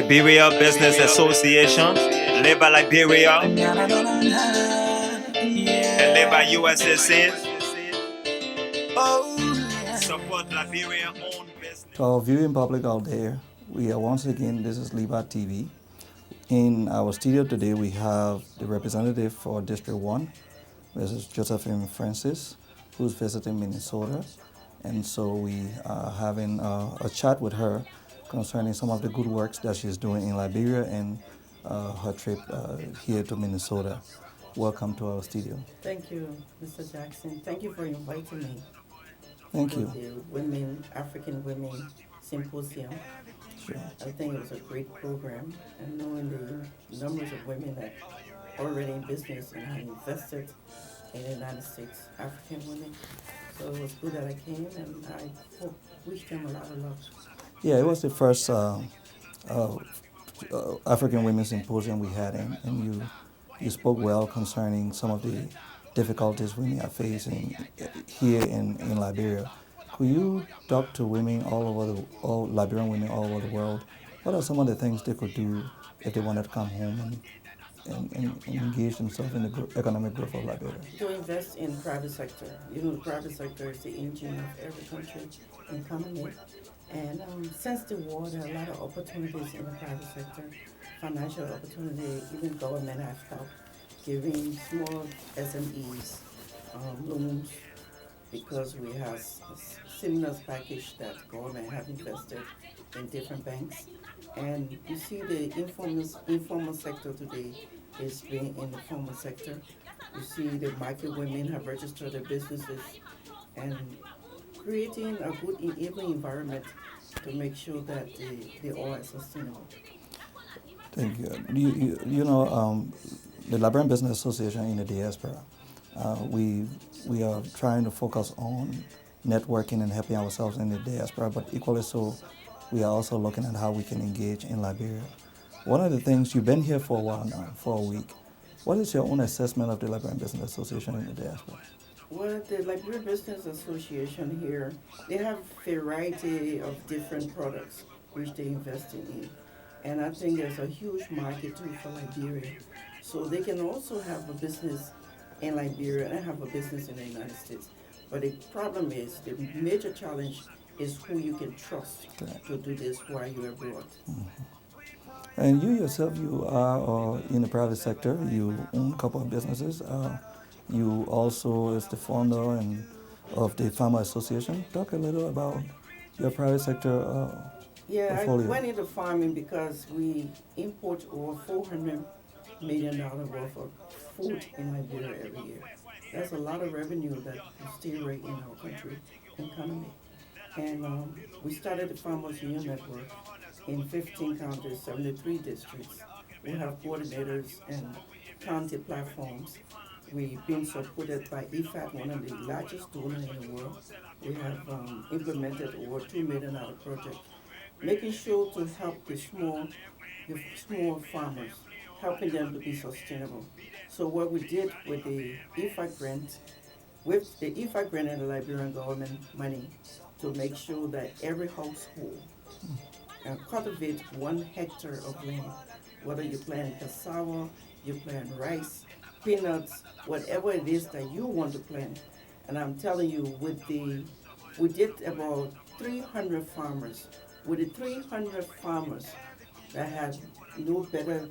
Liberia Business Association, LIBA Liberia, and LIBA USSA. Support Liberia own business. To our viewing public out there, we are once again, this is LIBA TV. In our studio today, we have the representative for District 1, Mrs. Josephine Francis, who's visiting Minnesota. And so we are having a chat with her concerning some of the good works that she's doing in Liberia and her trip here to Minnesota. Welcome to our studio. Thank you, Mr. Jackson. Thank you for inviting me Thank to you. the African Women Symposium. Sure. I think it was a great program, and knowing the numbers of women that are already in business and have invested in the United States, African women. So it was good that I came, and I wish them a lot of luck. Yeah, it was the first African Women Symposium we had, and you spoke well concerning some of the difficulties women are facing here in Liberia. Could you talk to women all Liberian women all over the world? What are some of the things they could do if they wanted to come home and engage themselves in the economic growth of Liberia? To invest in private sector. You know, the private sector is the engine of every country economy. And since the war, there are a lot of opportunities in the private sector, financial opportunity, even government has helped giving small SMEs loans because we have a stimulus package that government have invested in different banks. And you see the informal sector today is being in the formal sector. You see the micro women have registered their businesses and creating a good even environment to make sure that they are sustainable. Thank you. You know, the Liberian Business Association in the diaspora, we are trying to focus on networking and helping ourselves in the diaspora, but equally so, we are also looking at how we can engage in Liberia. One of the things, you've been here for a while now, for a week. What is your own assessment of the Liberian Business Association in the diaspora? Well, the Liberian Business Association here, they have a variety of different products which they invest in. And I think there's a huge market too for Liberia. So they can also have a business in Liberia and have a business in the United States. But the problem is, the major challenge is who you can trust to do this while you're abroad. Mm-hmm. And you yourself, you are in the private sector. You own a couple of businesses. You also is the founder of the Farmer Association. Talk a little about your private sector portfolio. I went into farming because we import over $400 million worth of food in Liberia every year. That's a lot of revenue that we still rate in our country economy. And we started the Farmers Union Network in 15 counties, 73 districts. We have coordinators and county platforms. We've been supported by IFAD, one of the largest donors in the world. We have implemented over $2 million project, making sure to help the small farmers, helping them to be sustainable. So what we did with the IFAD grant, and the Liberian government money, to make sure that every household cultivate 1 hectare of land, whether you plant cassava, you plant rice, peanuts, whatever it is that you want to plant. And I'm telling you, we did about 300 farmers. With the 300 farmers that had no better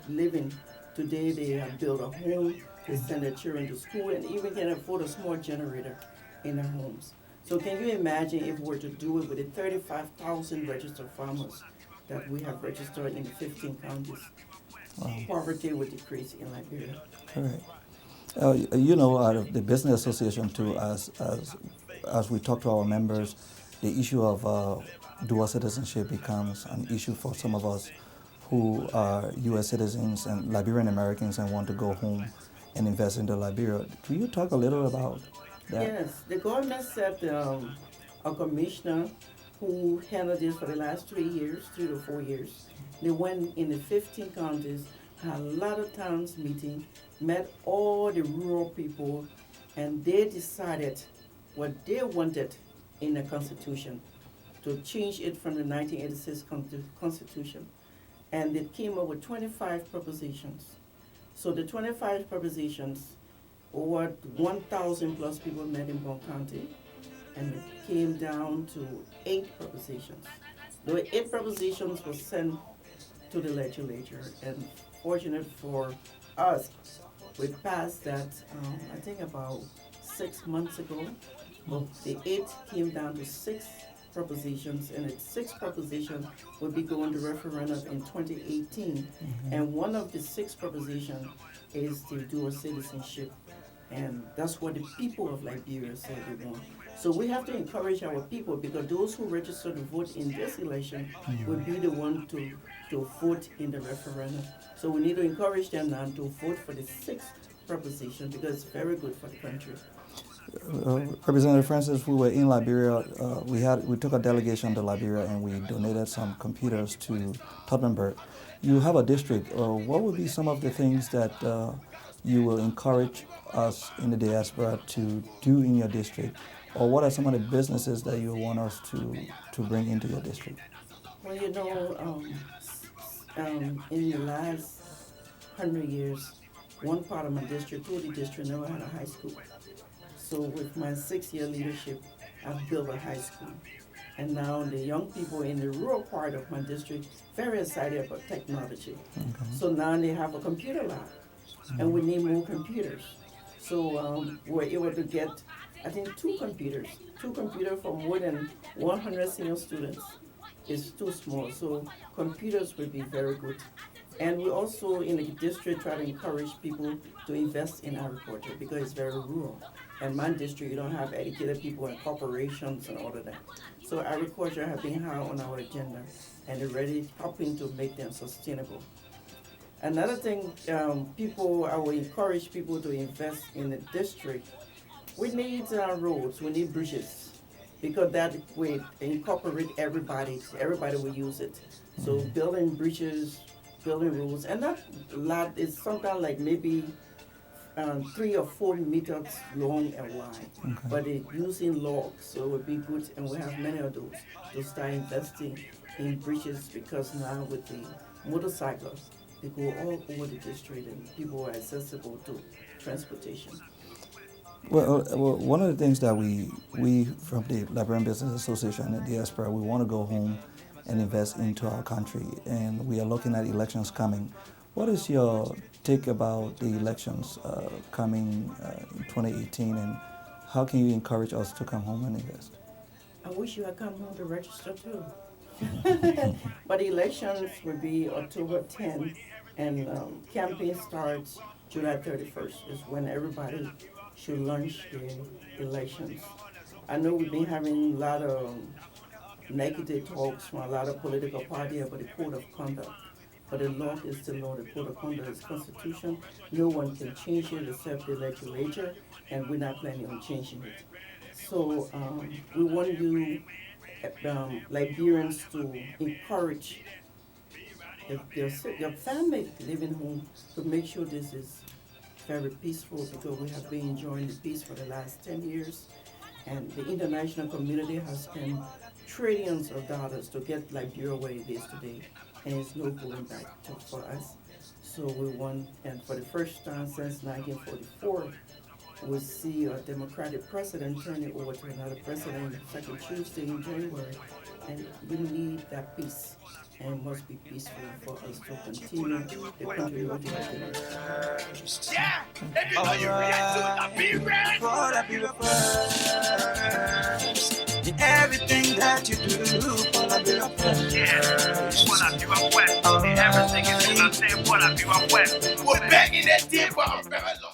living, today they have built a home, they send their children to school, and even can afford a small generator in their homes. So can you imagine if we were to do it with the 35,000 registered farmers that we have registered in the 15 counties? Wow. Poverty would decrease in Liberia. Correct. You know, the Business Association too, as we talk to our members, the issue of dual citizenship becomes an issue for some of us who are U.S. citizens and Liberian Americans and want to go home and invest into Liberia. Can you talk a little about that? Yes, the government set a commissioner who handled this for the last 3 to 4 years. They went in the 15 counties, had a lot of towns meeting, met all the rural people, and they decided what they wanted in the Constitution, to change it from the 1986 Constitution. and it came up with 25 propositions. So the 25 propositions, over 1,000 plus people met in Bon County, and it came down to 8 propositions. The 8 propositions were sent to the legislature, and fortunate for us, we passed that, I think about 6 months ago. Well, the 8 came down to 6 propositions, and the 6 propositions will be going to referendum in 2018. And one of the 6 propositions is to do a citizenship, and that's what the people of Liberia said they want. So we have to encourage our people, because those who register to vote in this election will be the one to vote in the referendum. So we need to encourage them now to vote for the 6th proposition, because it's very good for the country. Representative Francis, we were in Liberia. We took a delegation to Liberia, and we donated some computers to Tottenberg. You have a district. What would be some of the things that you will encourage us in the diaspora to do in your district, or what are some of the businesses that you want us to bring into your district? Well, you know, in the last 100 years, one part of my district, Tuli district, never had a high school. So with my 6-year leadership, I've built a high school. And now the young people in the rural part of my district very excited about technology. Okay. So now they have a computer lab, and we need more computers. So we're able to get, I think, 2 computers for more than 100 senior students. Is too small, so computers will be very good. And we also in the district try to encourage people to invest in agriculture, because it's very rural. And my district, you don't have educated people and corporations and all of that. So agriculture has been high on our agenda, and they're really helping to make them sustainable. Another thing, I will encourage people to invest in the district. We need roads, we need bridges, because that way incorporate everybody will use it. So building bridges, building roads, and that lot is sometimes like maybe 3 or 4 meters long and wide, but it's using logs, so it would be good, and we have many of those to start investing in bridges, because now with the motorcycles, they go all over the district and people are accessible to transportation. Well, one of the things that we from the Liberian Business Association and the diaspora, we want to go home and invest into our country, and we are looking at elections coming. What is your take about the elections coming in 2018, and how can you encourage us to come home and invest? I wish you had come home to register too. But the elections will be October 10th, and campaign starts July 31st, is when everybody should launch the elections. I know we've been having a lot of negative talks from a lot of political parties about the code of conduct. But the law is the law, the code of conduct is constitution. No one can change it except the legislature, and we're not planning on changing it. So we want you, Liberians, to encourage your family living home to make sure this is very peaceful, because we have been enjoying the peace for the last 10 years, and the international community has spent trillions of dollars to get Liberia where it is today, and it's no going back for us. So we want, and for the first time since 1944, we see a democratic president turning over to another president second Tuesday in January, and we need that peace. And it must be peaceful for us to continue the country of the Yeah! And you know you react to the big red! For the people first. In everything that you do, for the people first. Yeah, for the people first. Everything is gonna say for the people first. We're begging that deal for our fellow.